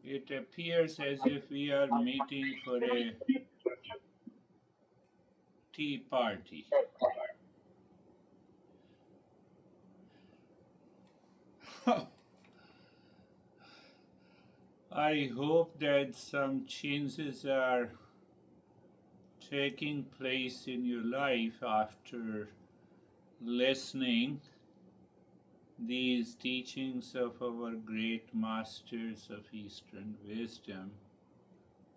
It appears as if we are meeting for a tea party. I hope that some changes are taking place in your life after listening these teachings of our great masters of Eastern wisdom.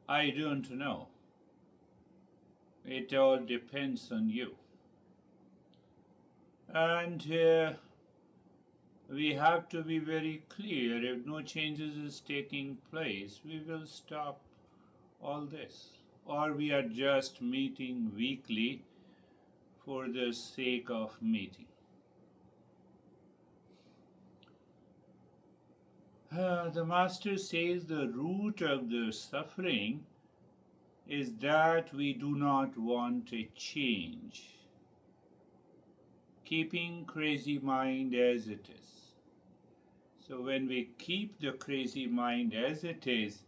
I don't know. It all depends on you. And we have to be very clear, if no changes is taking place, we will stop all this. Or we are just meeting weekly for the sake of meeting. The Master says the root of the suffering is that we do not want a change, keeping crazy mind as it is. So when we keep the crazy mind as it is,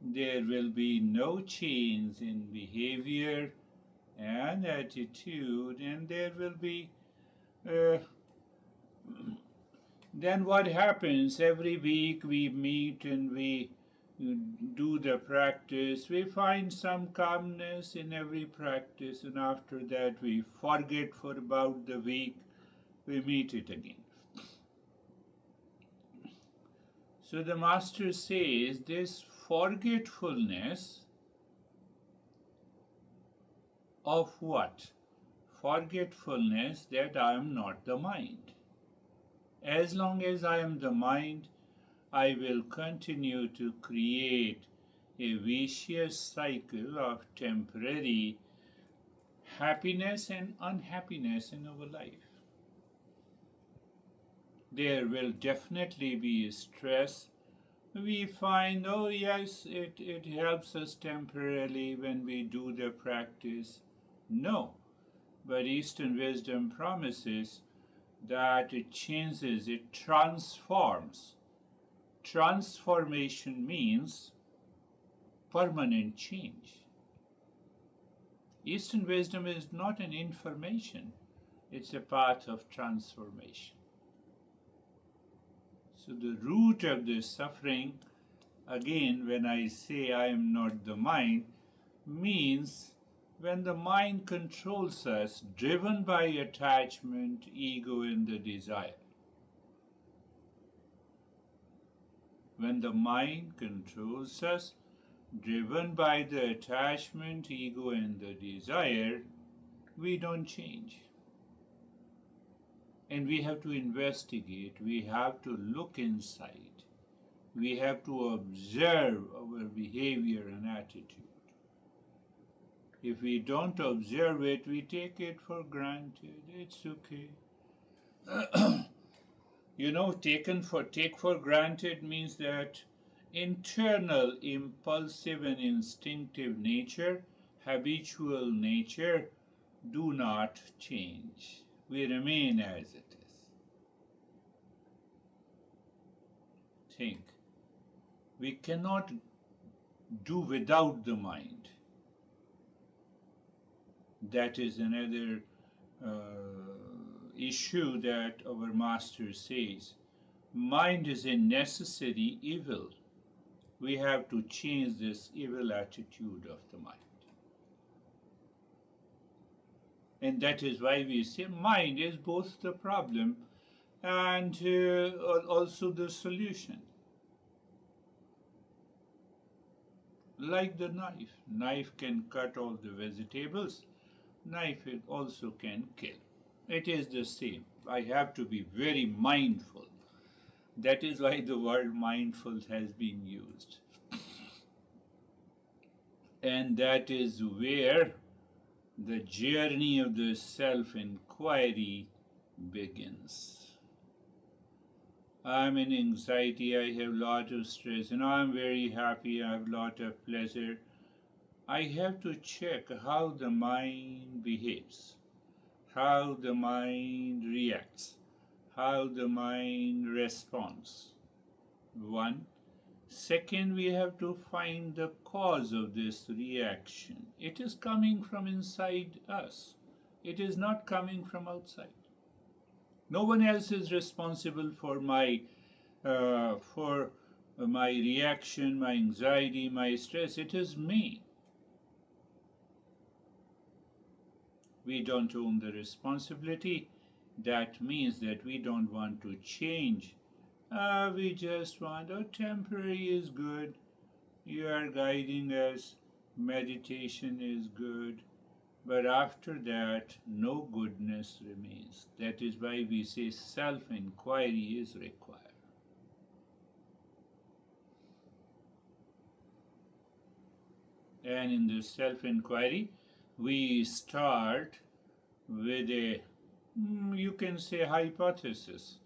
there will be no change in behavior and attitude, and there will be uh, then what happens? Every week we meet and we do the practice. We find some calmness in every practice, and after that we forget for about the week. We meet it again. So the Master says this forgetfulness of what? Forgetfulness that I am not the mind. As long as I am the mind, I will continue to create a vicious cycle of temporary happiness and unhappiness in our life. There will definitely be stress. We find, oh yes, it helps us temporarily when we do the practice. No, but Eastern wisdom promises that it changes, it transforms. Transformation means permanent change. Eastern wisdom is not an information, it's a path of transformation. So the root of this suffering, again, when I say I am not the mind, means when the mind controls us, driven by attachment, ego, and the desire. When the mind controls us, driven by the attachment, ego, and the desire, we don't change. And we have to investigate, we have to look inside, we have to observe our behavior and attitude. If we don't observe it, we take it for granted. It's okay. Take for granted means that internal impulsive and instinctive nature, habitual nature, do not change. We remain as it is. Think. We cannot do without the mind. That is another issue that our master says. Mind is a necessary evil. We have to change this evil attitude of the mind. And that is why we say mind is both the problem and also the solution. Like the knife. Knife can cut all the vegetables. Knife it also can kill. It is the same. I have to be very mindful. That is why the word mindful has been used. And that is where the journey of the self-inquiry begins. I'm in anxiety, I have a lot of stress, and I'm very happy, I have a lot of pleasure. I have to check how the mind behaves, how the mind reacts, how the mind responds. One, Second, we have to find the cause of this reaction. It is coming from inside us. It is not coming from outside. No one else is responsible for my reaction, my anxiety, my stress. It is me. We don't own the responsibility. That means that we don't want to change. We just want, oh, temporary is good. You are guiding us. Meditation is good. But after that, no goodness remains. That is why we say self-inquiry is required. And in this self-inquiry, we start with a, you can say, hypothesis.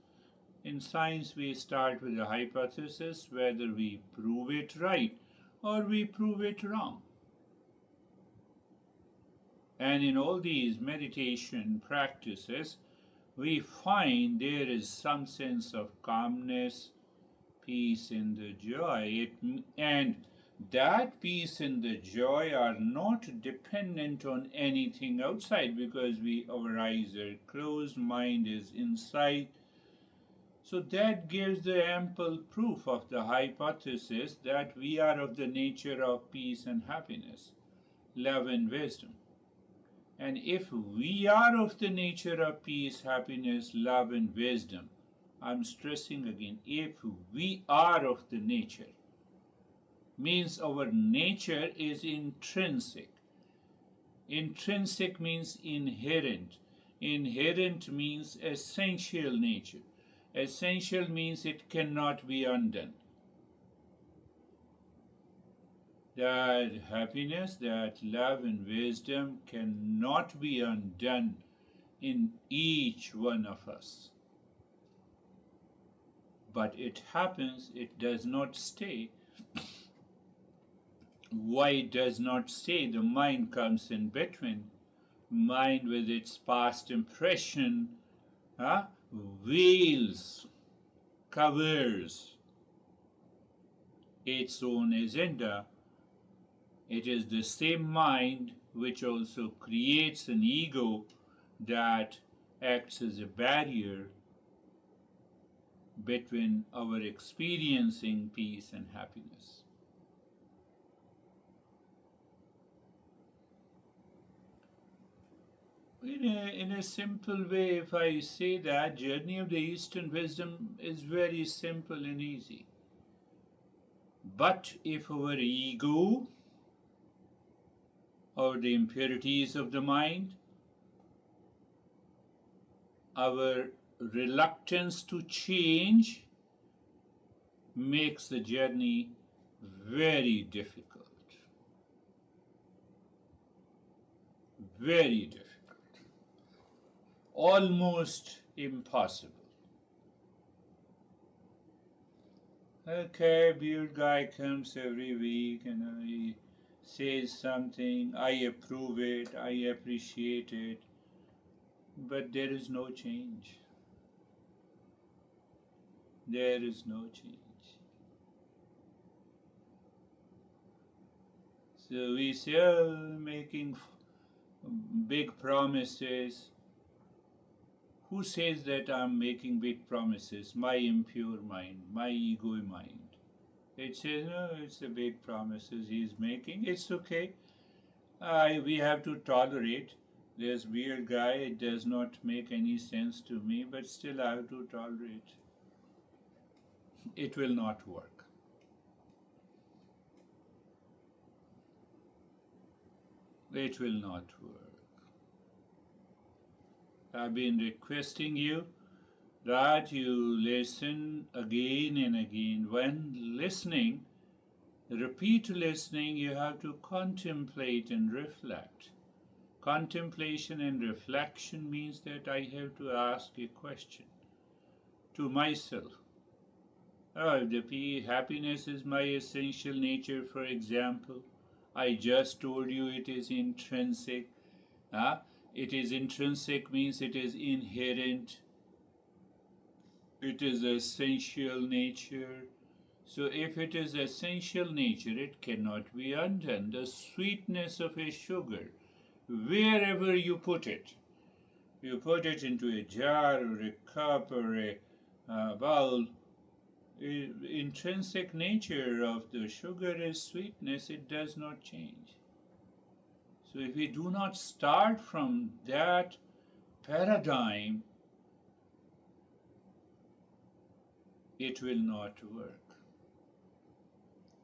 In science, we start with a hypothesis, whether we prove it right or we prove it wrong. And in all these meditation practices, we find there is some sense of calmness, peace, and the joy. And that peace and the joy are not dependent on anything outside, because our eyes are closed, mind is inside. So that gives the ample proof of the hypothesis that we are of the nature of peace and happiness, love and wisdom. And if we are of the nature of peace, happiness, love, and wisdom, I'm stressing again, if we are of the nature, means our nature is intrinsic. Intrinsic means inherent. Inherent means essential nature. Essential means it cannot be undone. That happiness, that love and wisdom cannot be undone in each one of us. But it happens, it does not stay. Why it does not stay? The mind comes in between. Mind with its past impression veils, covers its own agenda. It is the same mind which also creates an ego that acts as a barrier between our experiencing peace and happiness. In a simple way, if I say that journey of the Eastern wisdom is very simple and easy. But if our ego or the impurities of the mind, our reluctance to change makes the journey very difficult. Very difficult. Almost impossible. Okay, beard guy comes every week and he says something, I approve it, I appreciate it, but there is no change. There is no change. So we say, making big promises. Who says that I'm making big promises? My impure mind, my ego mind. It says, no, it's the big promises he's making. It's okay. We have to tolerate. This weird guy, it does not make any sense to me, but still I have to tolerate. It will not work. It will not work. I've been requesting you that you listen again and again. When listening, repeat listening, you have to contemplate and reflect. Contemplation and reflection means that I have to ask a question to myself. Oh, the happiness is my essential nature, for example. I just told you it is intrinsic. It is intrinsic means it is inherent. It is essential nature. So if it is essential nature, it cannot be undone. The sweetness of a sugar, wherever you put it into a jar or a cup or a bowl, intrinsic nature of the sugar is sweetness, it does not change. So if we do not start from that paradigm, it will not work.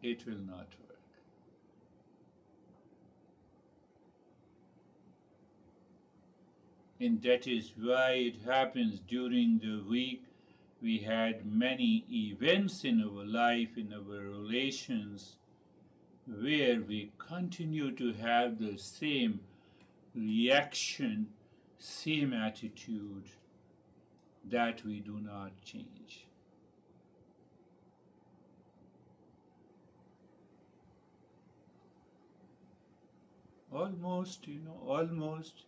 It will not work. And that is why it happens during the week. We had many events in our life, in our relations, where we continue to have the same reaction, same attitude, that we do not change. Almost, almost.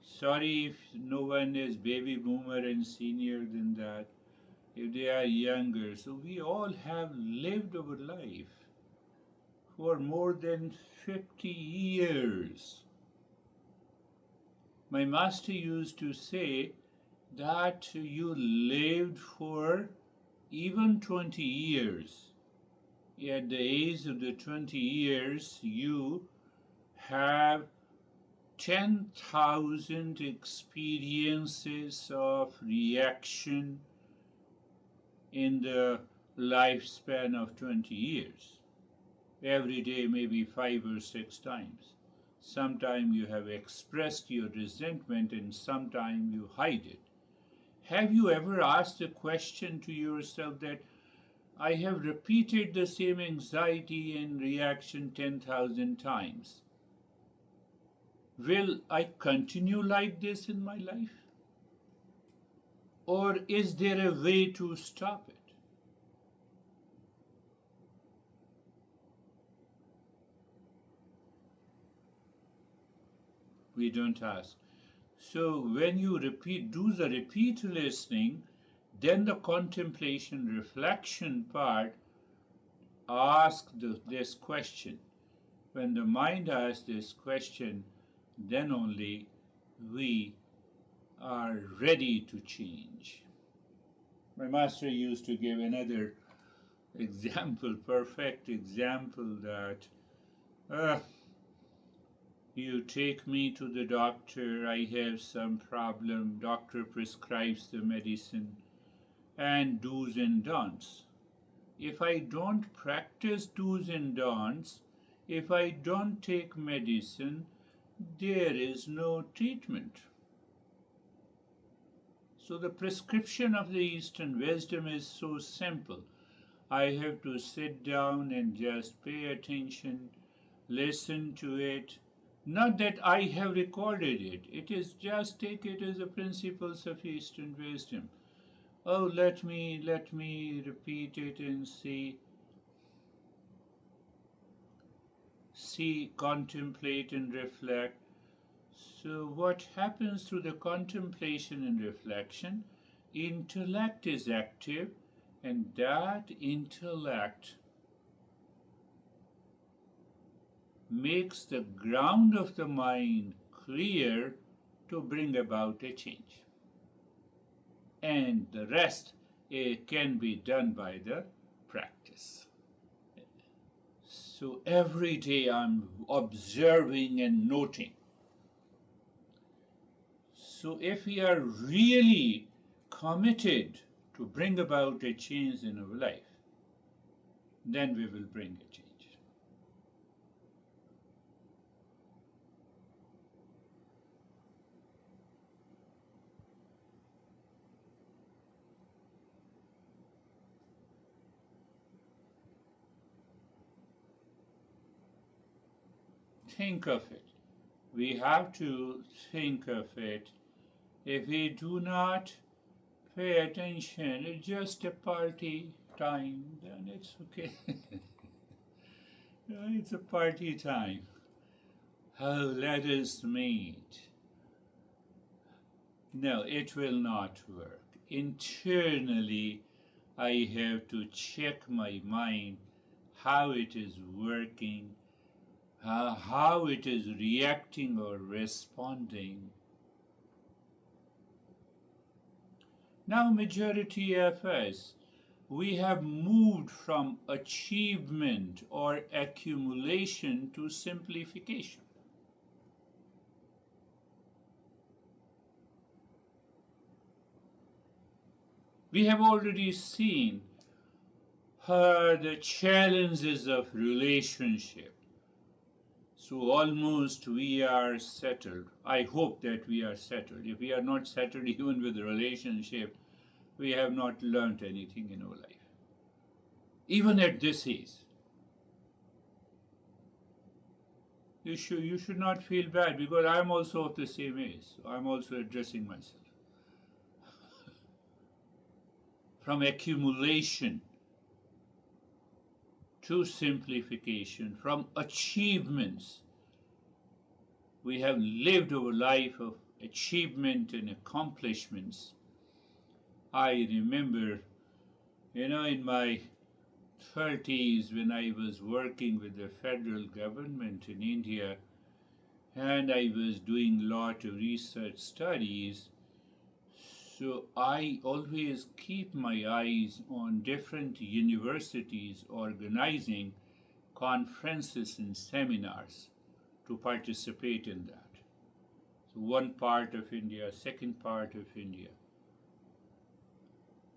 Sorry if no one is baby boomer and senior than that, if they are younger. So we all have lived our life for more than 50 years. My master used to say that you lived for even 20 years. At the age of the 20 years, you have 10,000 experiences of reaction in the lifespan of 20 years. Every day, maybe 5 or 6 times. Sometimes you have expressed your resentment and sometimes you hide it. Have you ever asked a question to yourself that I have repeated the same anxiety and reaction 10,000 times? Will I continue like this in my life? Or is there a way to stop it? We don't ask. So when you do the repeat listening, then the contemplation reflection part asks this question. When the mind asks this question, then only we are ready to change. My master used to give another example, perfect example, that you take me to the doctor, I have some problem, doctor prescribes the medicine, and do's and don'ts. If I don't practice do's and don'ts, if I don't take medicine, there is no treatment. So the prescription of the Eastern wisdom is so simple. I have to sit down and just pay attention, listen to it. Not that I have recorded it. It is just take it as the principles of Eastern wisdom. Oh, let me repeat it and see, contemplate and reflect. So what happens through the contemplation and reflection? Intellect is active, and that intellect makes the ground of the mind clear to bring about a change. And the rest can be done by the practice. So every day I'm observing and noting. So if we are really committed to bring about a change in our life, then we will bring a change. Think of it. We have to think of it. If we do not pay attention, it's just a party time, then it's okay. It's a party time. Oh, let us meet. No, it will not work. Internally, I have to check my mind, how it is working, how it is reacting or responding. Now, majority of us, we have moved from achievement or accumulation to simplification. We have already seen the challenges of relationship. So almost we are settled. I hope that we are settled. If we are not settled even with relationship, we have not learnt anything in our life. Even at this age. You should not feel bad, because I am also of the same age. So I am also addressing myself. From accumulation to simplification, from achievements. We have lived our life of achievement and accomplishments. I remember, in my 30s, when I was working with the federal government in India, and I was doing a lot of research studies, so I always keep my eyes on different universities organizing conferences and seminars to participate in that. So one part of India, second part of India.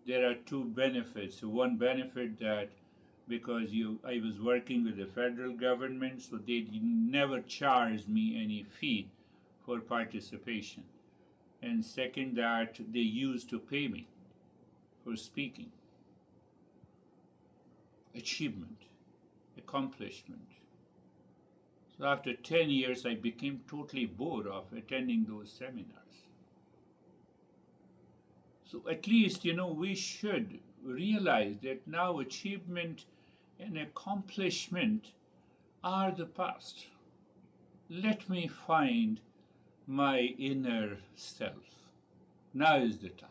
There are two benefits. So one benefit that because I was working with the federal government, so they never charged me any fee for participation. And second, that they used to pay me for speaking. Achievement, accomplishment. So after 10 years, I became totally bored of attending those seminars. So at least, we should realize that now achievement and accomplishment are the past. Let me find my inner self. Now is the time.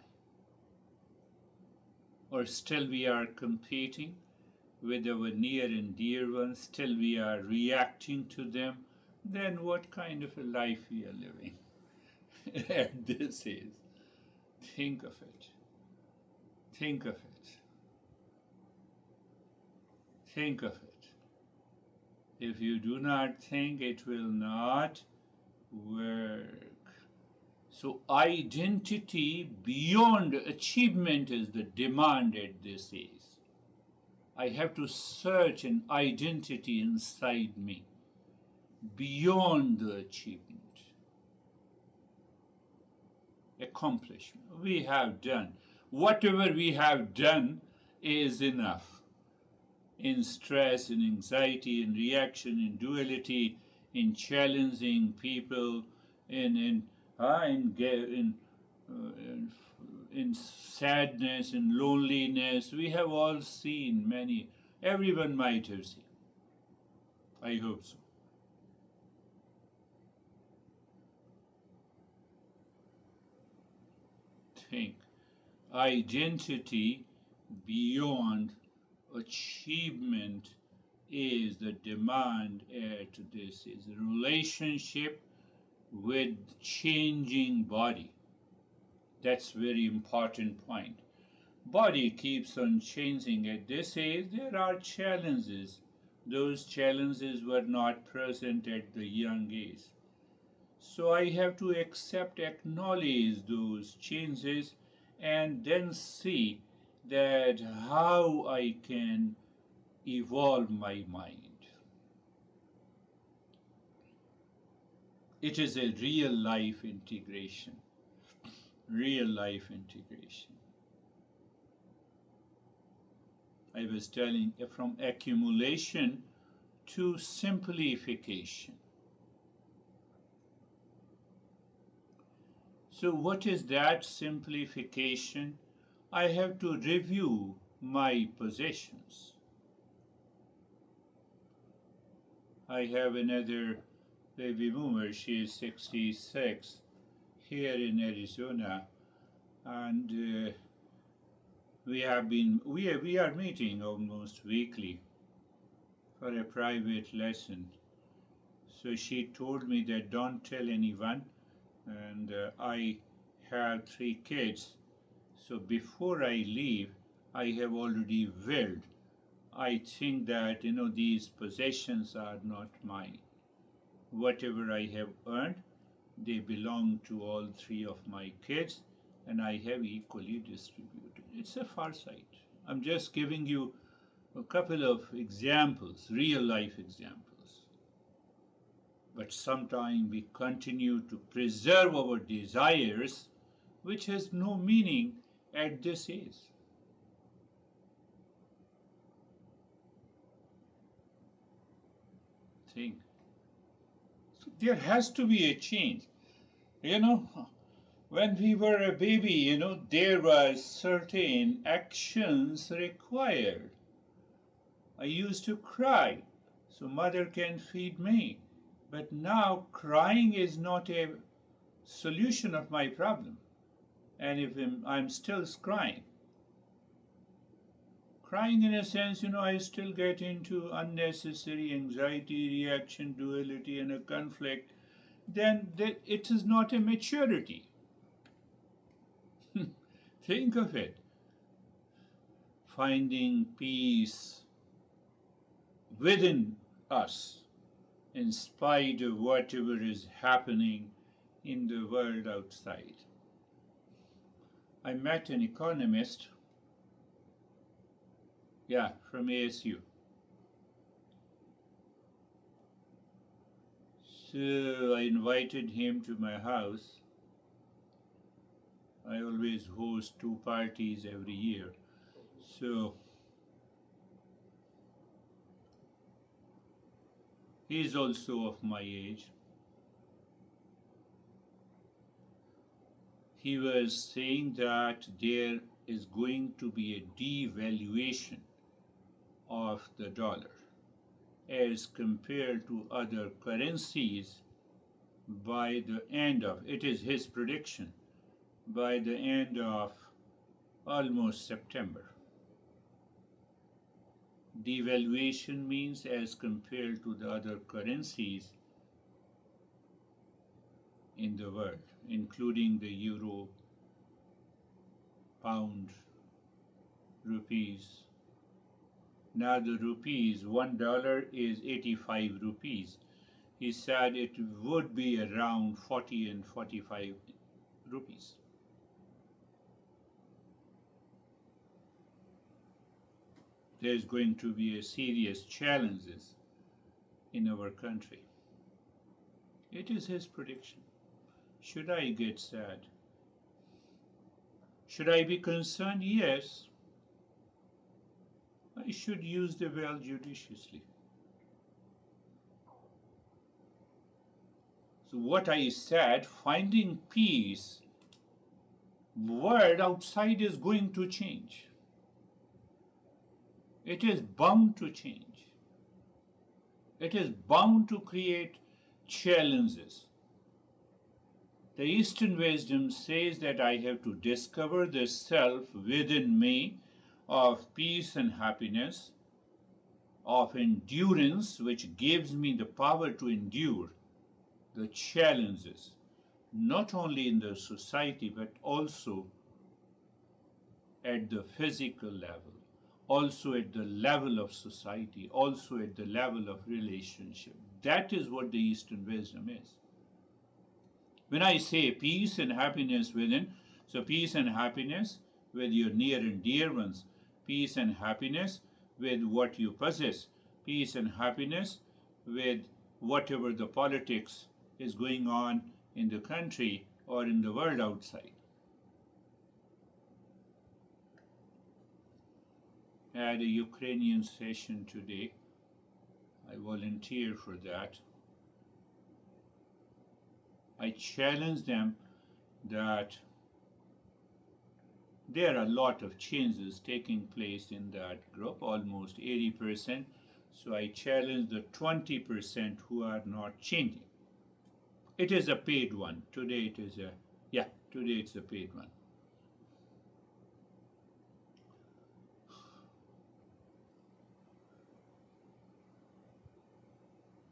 Or still we are competing with our near and dear ones, still we are reacting to them, then what kind of a life we are living at this age? Think of it. Think of it. Think of it. If you do not think, it will not work. So identity beyond achievement is the demand at this age. I have to search an identity inside me beyond the achievement. Accomplishment. We have done. Whatever we have done is enough. In stress, in anxiety, in reaction, in duality, in challenging people, in sadness, in loneliness. We have all seen many. Everyone might have seen. I hope so. Think. Identity beyond achievement is the demand at this is a relationship with changing body. That's very important point. Body keeps on changing at this age. There are challenges. Those challenges were not present at the young age. So I have to accept, acknowledge those changes, and then see that how I can evolve my mind. It is a real life integration. Real life integration. I was telling from accumulation to simplification. So what is that simplification? I have to review my possessions. I have another baby boomer, she is 66, here in Arizona, and we are meeting almost weekly for a private lesson. So she told me that don't tell anyone, and I have 3 kids. So before I leave, I have already willed. I think that these possessions are not mine. Whatever I have earned, they belong to all 3 of my kids, and I have equally distributed. It's a far sight. I'm just giving you a couple of examples, real life examples. But sometimes we continue to preserve our desires, which has no meaning at this age. Think. So there has to be a change. You know, when we were a baby, there were certain actions required. I used to cry so mother can feed me. But now crying is not a solution of my problem. And if I'm still crying, in a sense, I still get into unnecessary anxiety, reaction, duality, and a conflict, then it is not a maturity. Think of it. Finding peace within us in spite of whatever is happening in the world outside. I met an economist, from ASU. So I invited him to my house. I always host 2 parties every year. So he is also of my age. He was saying that there is going to be a devaluation of the dollar as compared to other currencies by the end of, it is his prediction, by the end of almost September. Devaluation means as compared to the other currencies in the world, including the euro, pound, rupees. Now the rupees, $1 is 85 rupees. He said it would be around 40 and 45 rupees. There's going to be a serious challenges in our country. It is his prediction. Should I get sad? Should I be concerned? Yes. I should use the well judiciously. So what I said, finding peace, world outside is going to change. It is bound to change. It is bound to create challenges. The Eastern wisdom says that I have to discover the self within me of peace and happiness, of endurance, which gives me the power to endure the challenges, not only in the society, but also at the physical level, also at the level of society, also at the level of relationship. That is what the Eastern wisdom is. When I say peace and happiness within, so peace and happiness with your near and dear ones, peace and happiness with what you possess, peace and happiness with whatever the politics is going on in the country or in the world outside. I had a Ukrainian session today. I volunteered for that. I challenge them that there are a lot of changes taking place in that group, almost 80%. So I challenge the 20% who are not changing. It is a paid one. Today it's a paid one.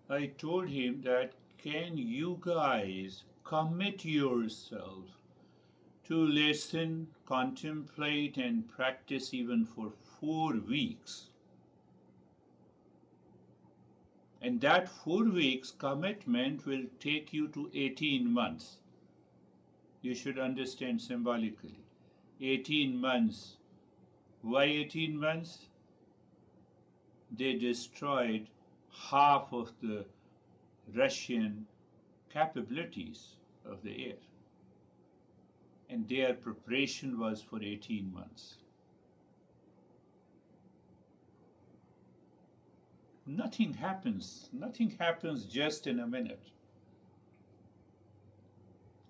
I told him that, can you guys commit yourself to listen, contemplate, and practice even for 4 weeks? And that 4 weeks commitment will take you to 18 months. You should understand symbolically. 18 months. Why 18 months? They destroyed half of the Russian capabilities of the air. And their preparation was for 18 months. Nothing happens. Nothing happens just in a minute.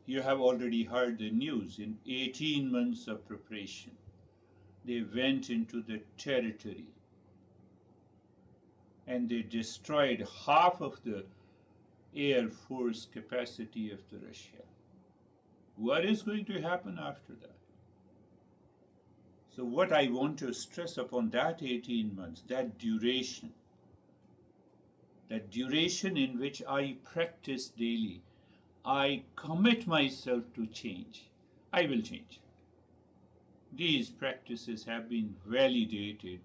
You have already heard the news. In 18 months of preparation, they went into the territory and they destroyed half of the air force capacity of the Russia. What is going to happen after that? So what I want to stress upon that 18 months, that duration in which I practice daily, I commit myself to change. I will change. These practices have been validated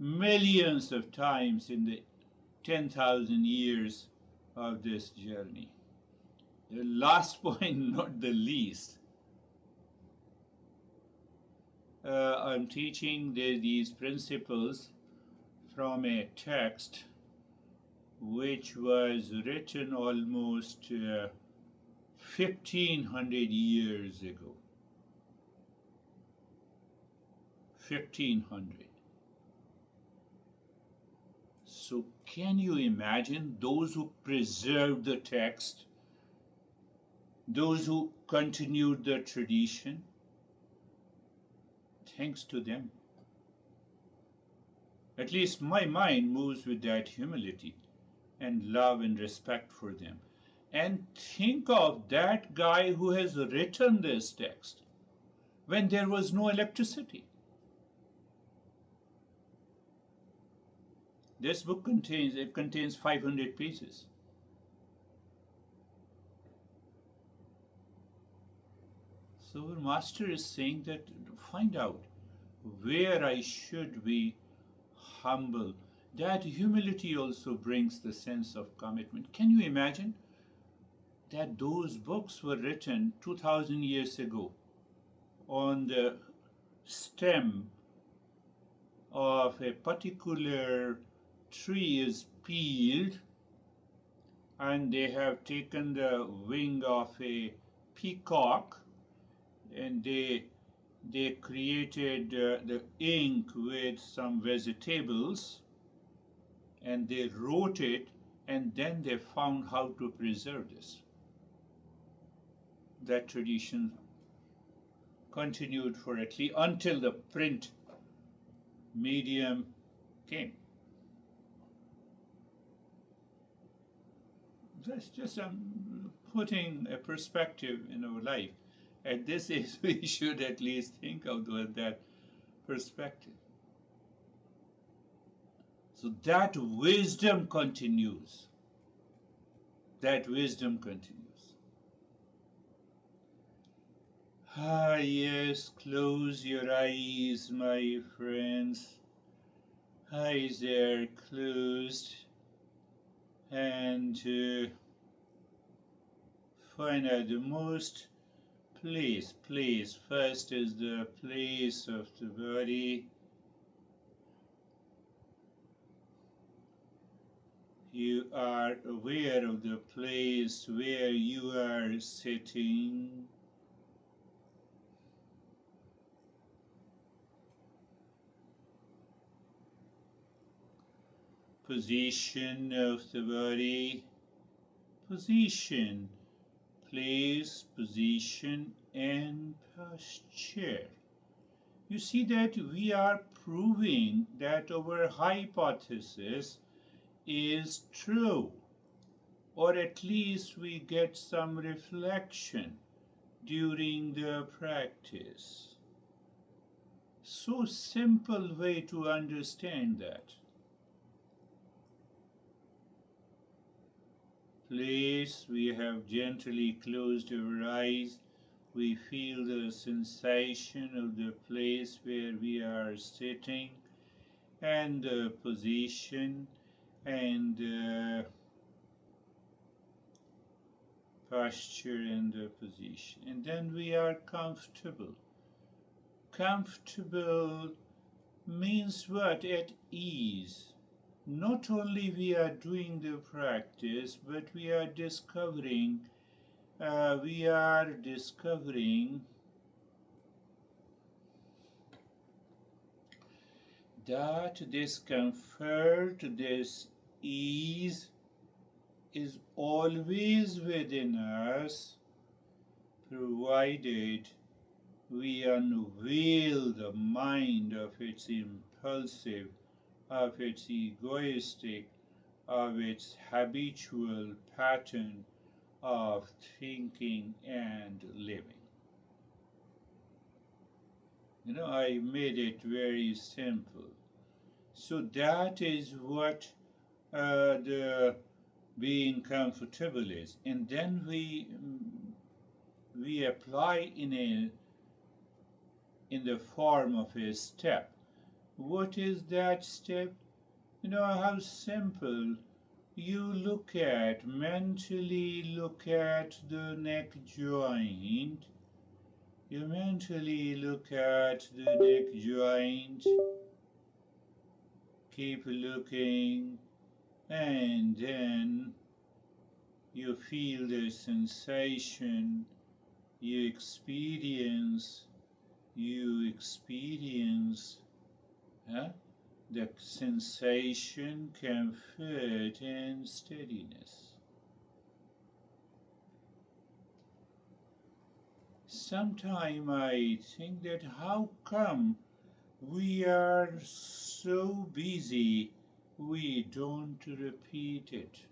millions of times in the 10,000 years of this journey. The last point, not the least. I'm teaching these principles from a text which was written almost 1500 years ago. 1500. So can you imagine those who preserved the text, those who continued the tradition? Thanks to them. At least my mind moves with that humility and love and respect for them. And think of that guy who has written this text when there was no electricity. This book contains 500 pages. So our master is saying that find out where I should be humble. That humility also brings the sense of commitment. Can you imagine that those books were written 2000 years ago on the stem of a particular tree is peeled, and they have taken the wing of a peacock and they created the ink with some vegetables and they wrote it, and then they found how to preserve this. That tradition continued for at least until the print medium came. That's just putting a perspective in our life. At this age, we should at least think of that perspective. So that wisdom continues. That wisdom continues. Ah, yes, close your eyes, my friends. Eyes are closed. And find out the most place. First is the place of the body. You are aware of the place where you are sitting. Position of the body. Position, place, position, and posture. You see that we are proving that our hypothesis is true, or at least we get some reflection during the practice. So simple way to understand that. place. We have gently closed our eyes. We feel the sensation of the place where we are sitting and the position and posture and the position. And then we are comfortable. Comfortable means what? At ease. Not only we are doing the practice, but we are discovering that this comfort, this ease is always within us, provided we unveil the mind of its impulsive, of its egoistic, of its habitual pattern of thinking and living. I made it very simple. So that is what the being comfortable is. And then we apply in the form of a step. What is that step? How simple. You mentally look at the neck joint. You mentally look at the neck joint. Keep looking, and then you feel the sensation. You experience the sensation, comfort, and steadiness. Sometimes I think that how come we are so busy we don't repeat it?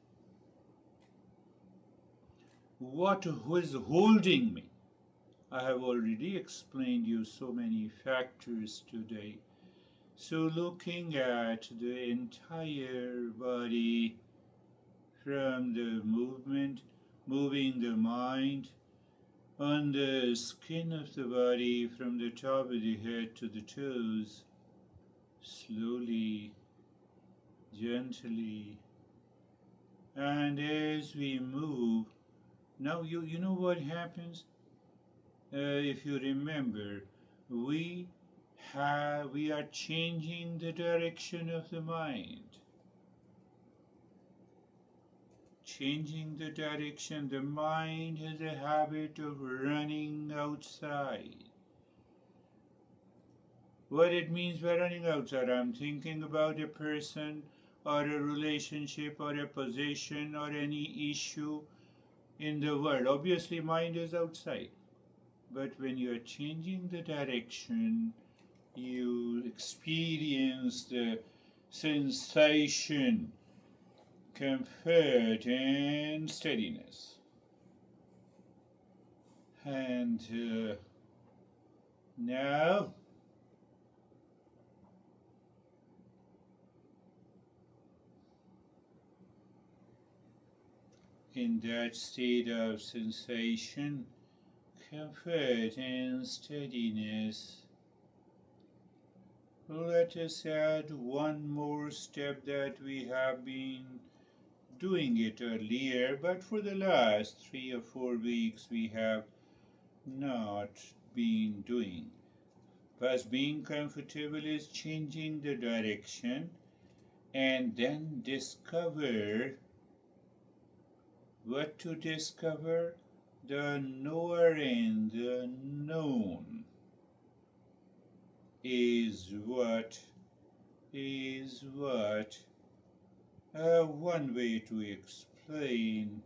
What was holding me? I have already explained you so many factors today. So looking at the entire body from the movement, moving the mind on the skin of the body from the top of the head to the toes, slowly, gently, and as we move, now you know what happens? If you remember, we are changing the direction of the mind. Changing the direction. The mind has a habit of running outside. What it means by running outside, I'm thinking about a person or a relationship or a position or any issue in the world. Obviously, mind is outside. But when you are changing the direction, you experience the sensation, comfort, and steadiness. And now, in that state of sensation, comfort, and steadiness, let us add one more step that we have been doing it earlier, but for the last 3 or 4 weeks we have not been doing. First, being comfortable is changing the direction and then discover what to discover. The knower and the known is what one way to explain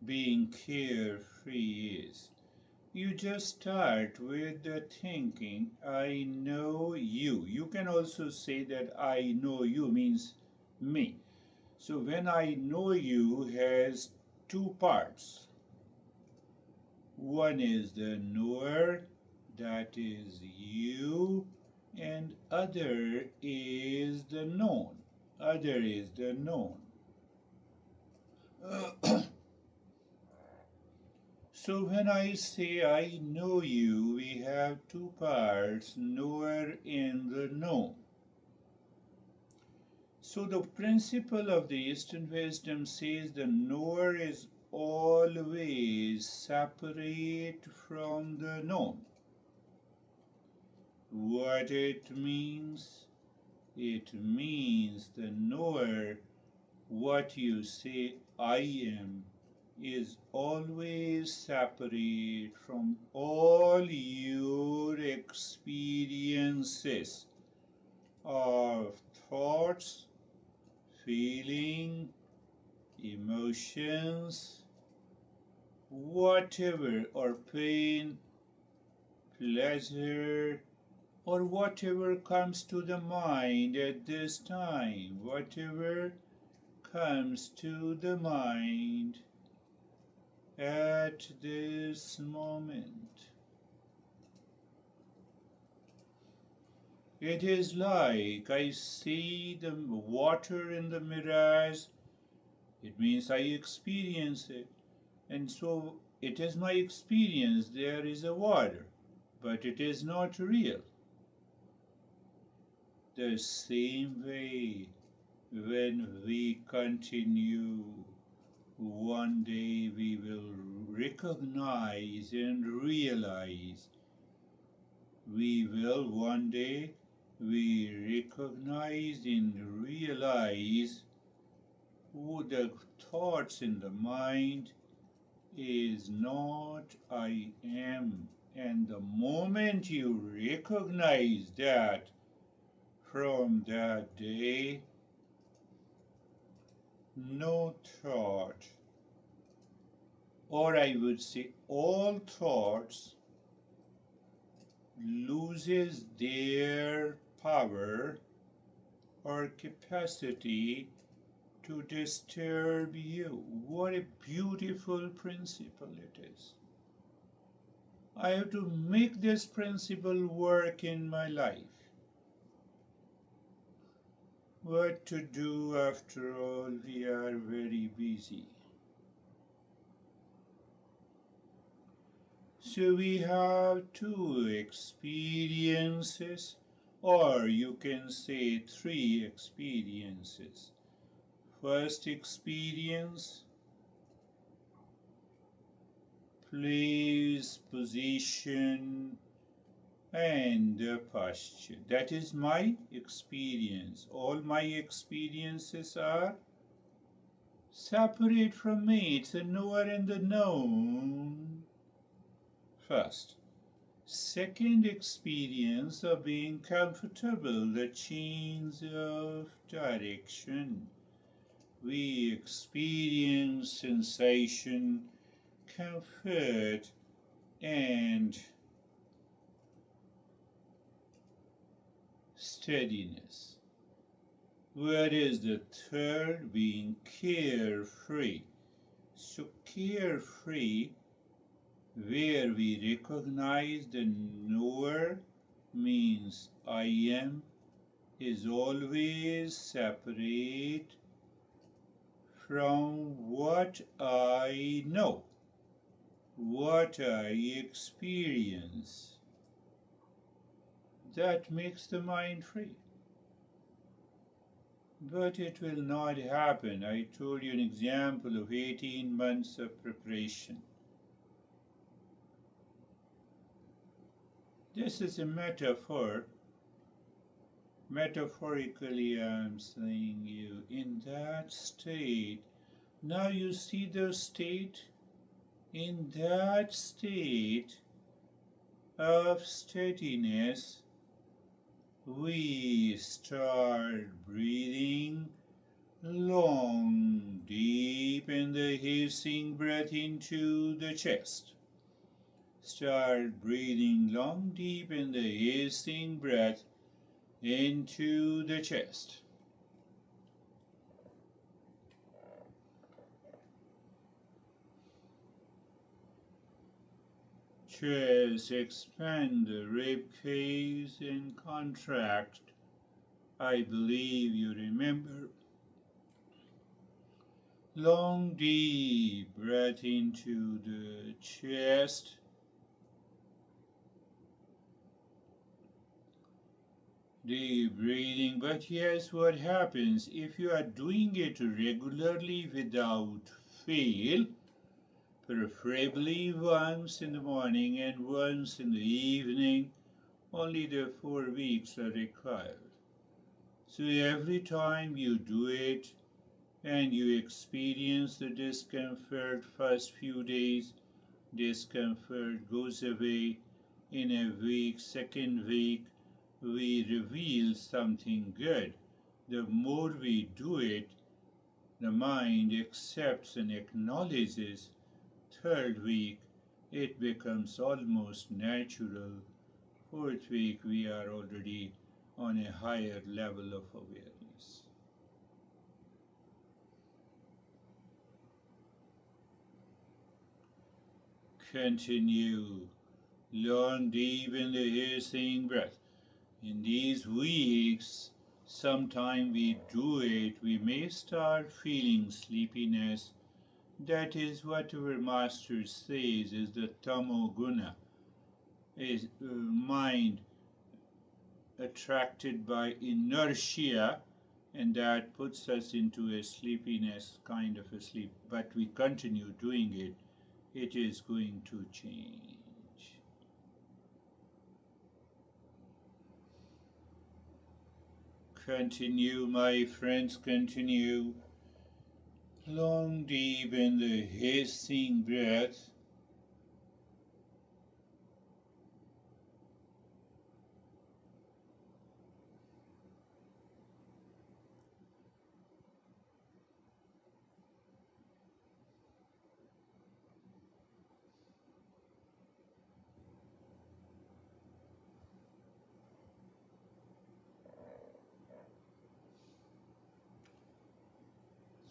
being carefree is. You just start with the thinking, I know you. You can also say that I know you means me. So when I know you has two parts. One is the knower, that is you, and other is the known. Other is the known. So when I say I know you, we have two parts, knower and the known. So the principle of the Eastern wisdom says the knower is always separate from the known. What it means? It means the knower, what you say I am, is always separate from all your experiences of thoughts, feeling, emotions, whatever, or pain, pleasure, or whatever comes to the mind at this time, whatever comes to the mind at this moment. It is like I see the water in the mirage, it means I experience it. And so it is my experience there is a water, but it is not real. The same way, when we continue, one day we will recognize and realize. We will one day recognize and realize who the thoughts in the mind is not I am. And the moment you recognize that, from that day, no thought, or I would say all thoughts, loses their power or capacity to disturb you. What a beautiful principle it is. I have to make this principle work in my life. What to do after all, we are very busy. So we have two experiences, or you can say three experiences. First experience, place, position, and posture. That is my experience. All my experiences are separate from me. It's the knower and the known. First. Second experience of being comfortable, the change of direction. We experience sensation, comfort, and steadiness. Whereas the third being carefree. So carefree, where we recognize the knower means I am, is always separate from what I know, what I experience. That makes the mind free. But it will not happen. I told you an example of 18 months of preparation. This is a metaphor. Metaphorically, I'm saying you in that state. Now you see the state. In that state of steadiness, we start breathing long, deep in the hissing breath into the chest. Start breathing long, deep in the hissing breath into the chest. Chest, expand the rib cage and contract. I believe you remember Long deep breath into the chest. Deep breathing, but yes, what happens if you are doing it regularly without fail, preferably once in the morning and once in the evening, only the 4 weeks are required. So every time you do it and you experience the discomfort first few days, discomfort goes away. In a week, second week, we reveal something good. The more we do it, the mind accepts and acknowledges. Third week, it becomes almost natural. Fourth week, we are already on a higher level of awareness. Continue. Long, deep in the hissing breath. In these weeks, sometime we do it, we may start feeling sleepiness. That is what our master says is the tamoguna, is mind attracted by inertia, and that puts us into a sleepiness, kind of a sleep. But we continue doing it, it is going to change. Continue, my friends, continue. Long, deep in the hissing breath.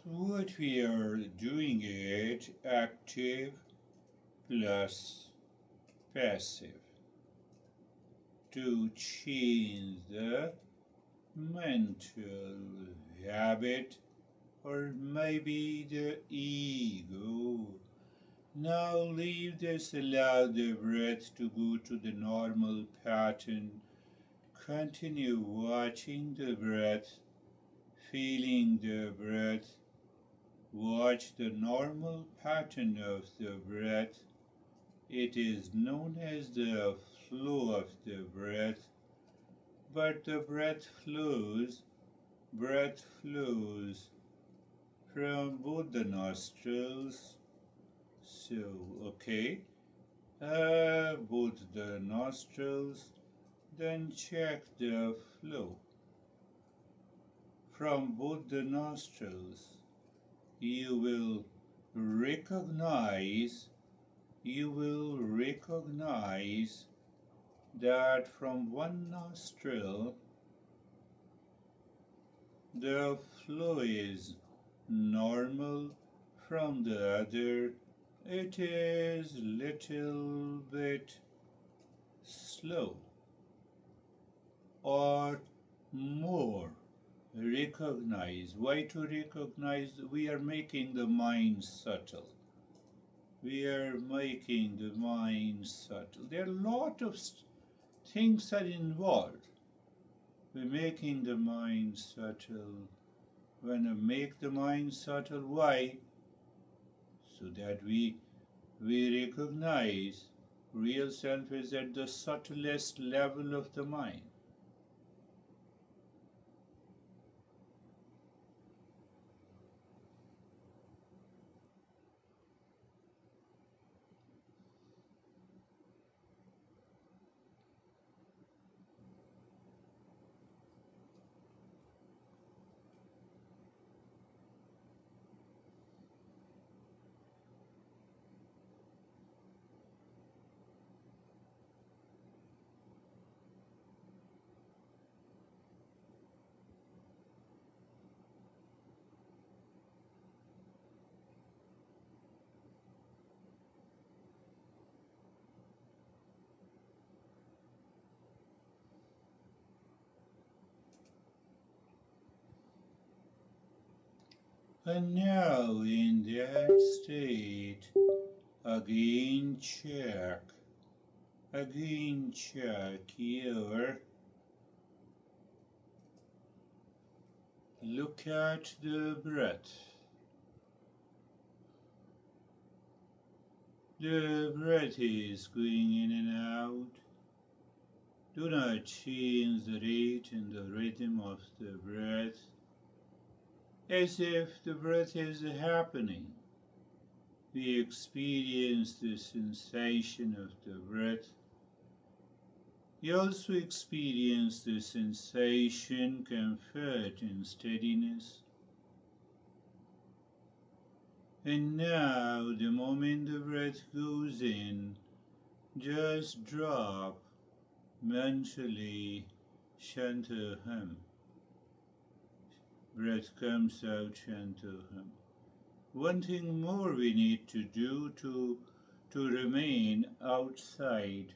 So what we are doing it active plus passive to change the mental habit or maybe the ego. Now leave this, allow the breath to go to the normal pattern. Continue watching the breath, feeling the breath. Watch the normal pattern of the breath. It is known as the flow of the breath, but the breath flows from both the nostrils. So, okay, both the nostrils, then check the flow from both the nostrils. You will recognize that from one nostril the flow is normal, from the other it is little bit slow or more. Recognize. Why to recognize? We are making the mind subtle. We are making the mind subtle. There are a lot of things are involved. We're making the mind subtle. When I make the mind subtle, why? So that we recognize real self is at the subtlest level of the mind. And now in that state, again check here. Look at the breath. The breath is going in and out. Do not change the rate and the rhythm of the breath, as if the breath is happening. We experience the sensation of the breath. You also experience the sensation, comfort, and steadiness. And now, the moment the breath goes in, just drop mentally Shantaham. Breath comes out Shantaham. One thing more we need to do to remain outside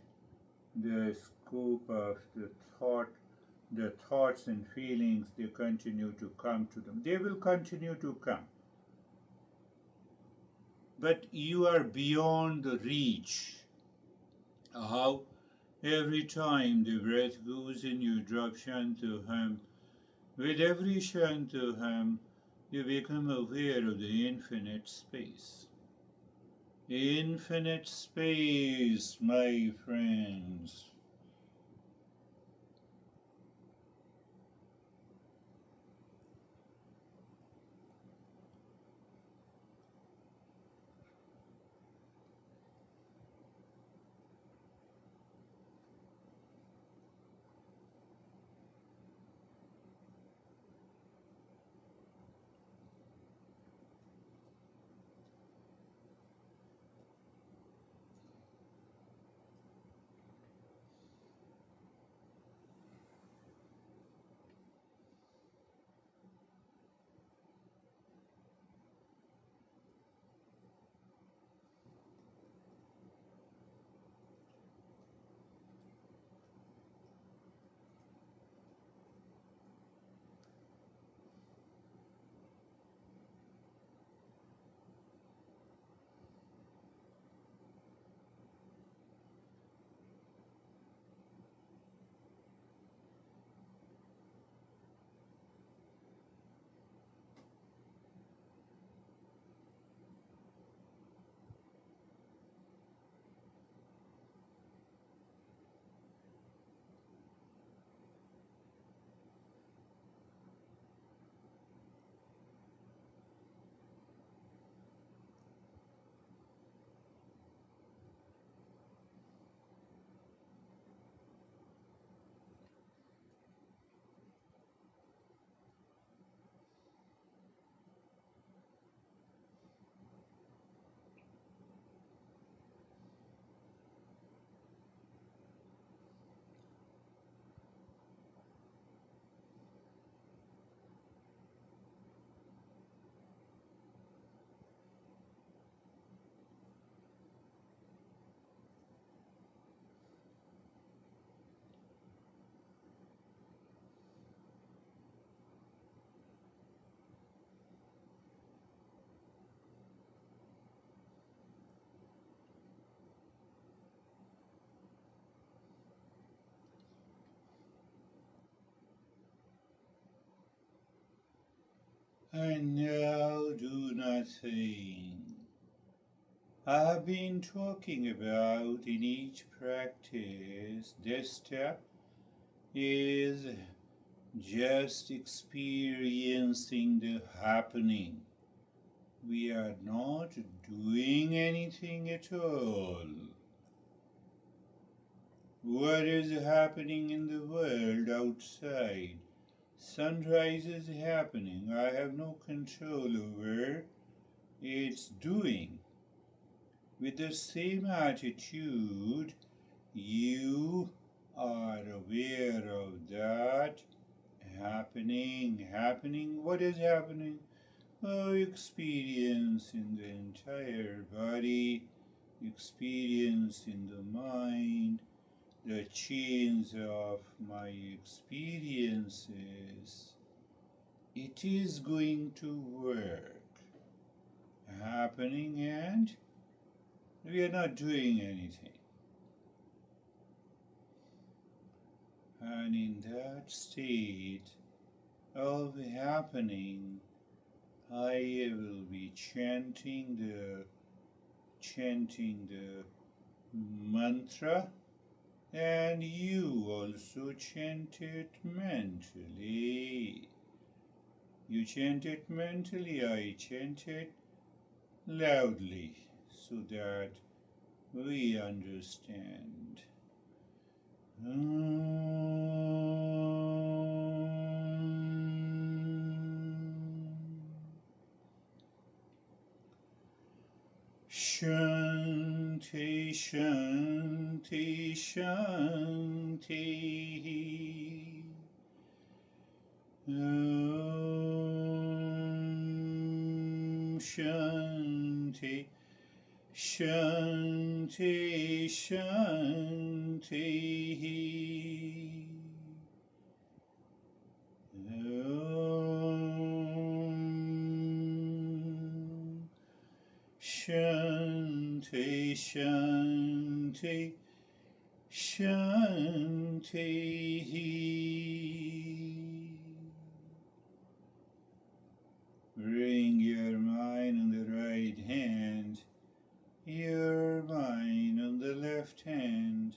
the scope of the thoughts and feelings, they continue to come to them. They will continue to come. But you are beyond the reach. How? Every time the breath goes in, you drop Shantaham. With every Shantaham, you become aware of the infinite space. Infinite space, my friends. And now do nothing. I have been talking about in each practice, this step is just experiencing the happening. We are not doing anything at all. What is happening in the world outside? Sunrise is happening. I have no control over its doing. With the same attitude, you are aware of that happening. What is happening? Oh, experience in the entire body, experience in the mind, the chains of my experiences. It is going to work. happening and we are not doing anything. And in that state of happening, I will be chanting the mantra, and you also chant it mentally. You chant it mentally, I chant it loudly, so that we understand. Shanti, Shanti, Shanti. Om Shanti, Shanti, Shanti. Om Shanti, Shanti, Shanti. Bring your mind on the right hand, your mind on the left hand.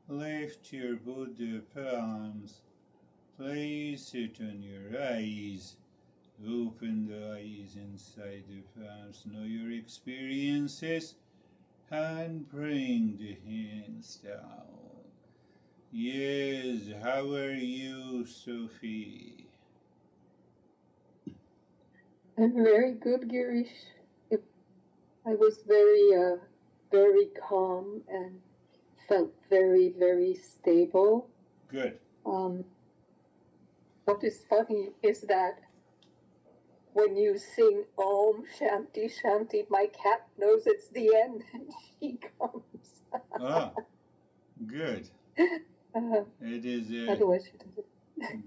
Lift your Buddha palms, place it on your eyes. Open the eyes inside the palms, know your experiences, and bring the hands down. Yes, how are you, Sophie? I'm very good, Girish. I was very calm and felt very, very stable. Good. What is funny is that when you sing Om Shanti Shanti, my cat knows it's the end and she comes. Good. It is a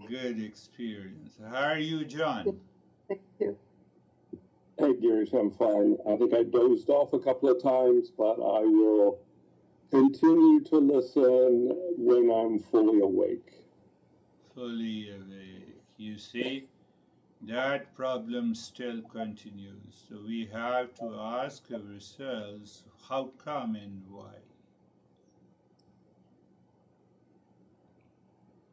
good experience. How are you, John? Thank you. Hey, Girish, I'm fine. I think I dozed off a couple of times, but I will continue to listen when I'm fully awake. Fully awake. You see, that problem still continues. So we have to ask ourselves how come and why.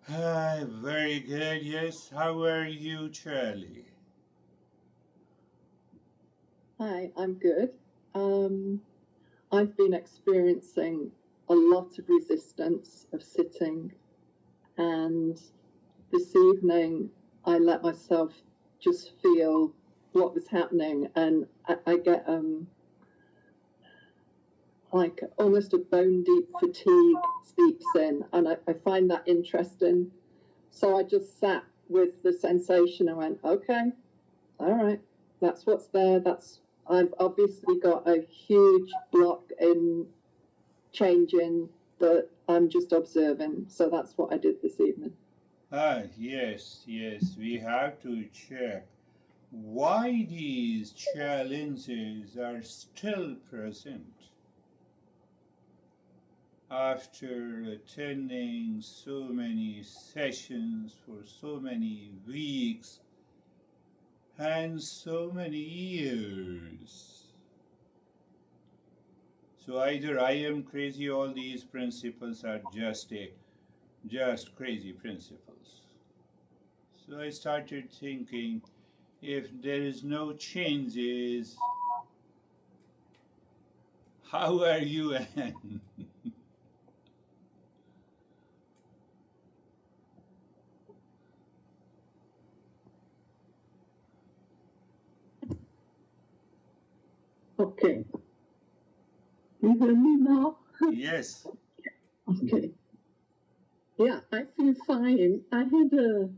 Very good. Yes. How are you, Charlie? Hi, I'm good. I've been experiencing a lot of resistance of sitting, and this evening I let myself just feel what was happening, and I get like almost a bone deep fatigue seeps in, and I find that interesting. So I just sat with the sensation and went, okay, all right, that's what's there. I've obviously got a huge block in changing that I'm just observing. So that's what I did this evening. Yes. We have to check why these challenges are still present. After attending so many sessions for so many weeks and so many years. So either I am crazy, all these principles are just crazy principles. So I started thinking, if there is no changes, how are you, Anne? Okay. You hear me now? Yes. Okay. Yeah, I feel fine. I had a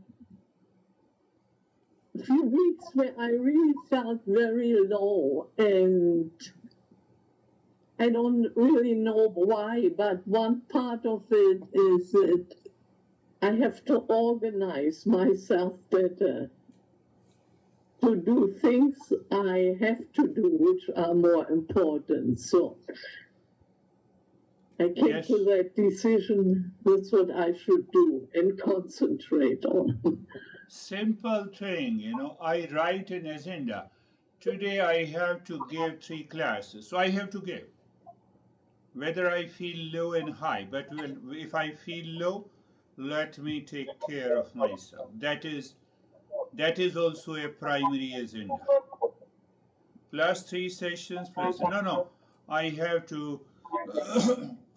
few weeks where I really felt very low, and I don't really know why, but one part of it is that I have to organize myself better. to do things I have to do which are more important. So I came Yes. to that decision, that's what I should do and concentrate on. Simple thing, you know, I write an agenda. Today I have to give 3 classes, so I have to give. Whether I feel low and high, but if I feel low, let me take care of myself. That is also a primary agenda. Plus 3 sessions, plus no. I have to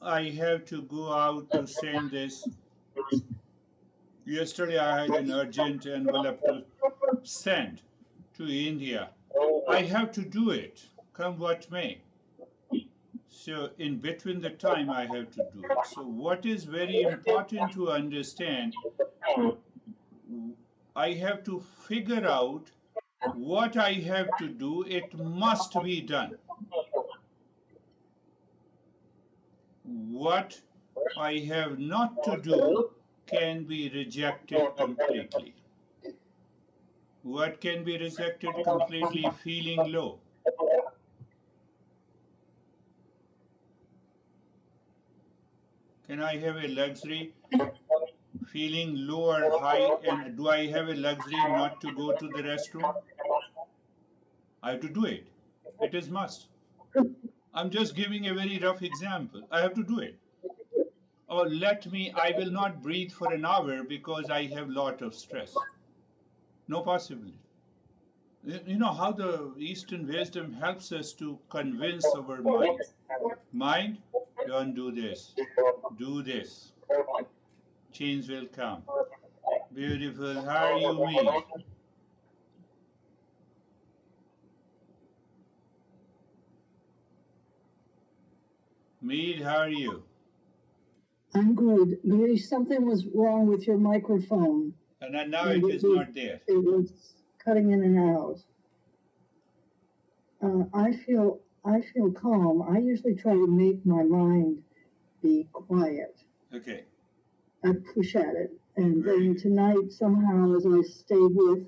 I have to go out to send this. Yesterday I had an urgent envelope to send to India. I have to do it, come what may. So in between the time I have to do it. So what is very important to understand, I have to figure out what I have to do. It must be done. What I have not to do can be rejected completely. What can be rejected completely? Feeling low. Can I have a luxury feeling low or high, and do I have a luxury not to go to the restroom? I have to do it. It is must. I'm just giving a very rough example. I have to do it. Or I will not breathe for an hour because I have lot of stress. No possibility. You know how the Eastern wisdom helps us to convince our mind. Mind, don't do this. Do this. Change will come. Beautiful. How are you, Mead? Mead, how are you? I'm good. Girish, something was wrong with your microphone. And now it is not there. It was cutting in and out. I feel calm. I usually try to make my mind be quiet. Okay. I push at it. And then tonight, somehow, as I stayed with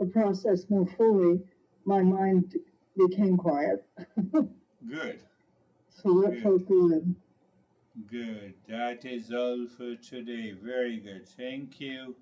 the process more fully, my mind became quiet. Good. So that felt good. Good. That is all for today. Very good. Thank you.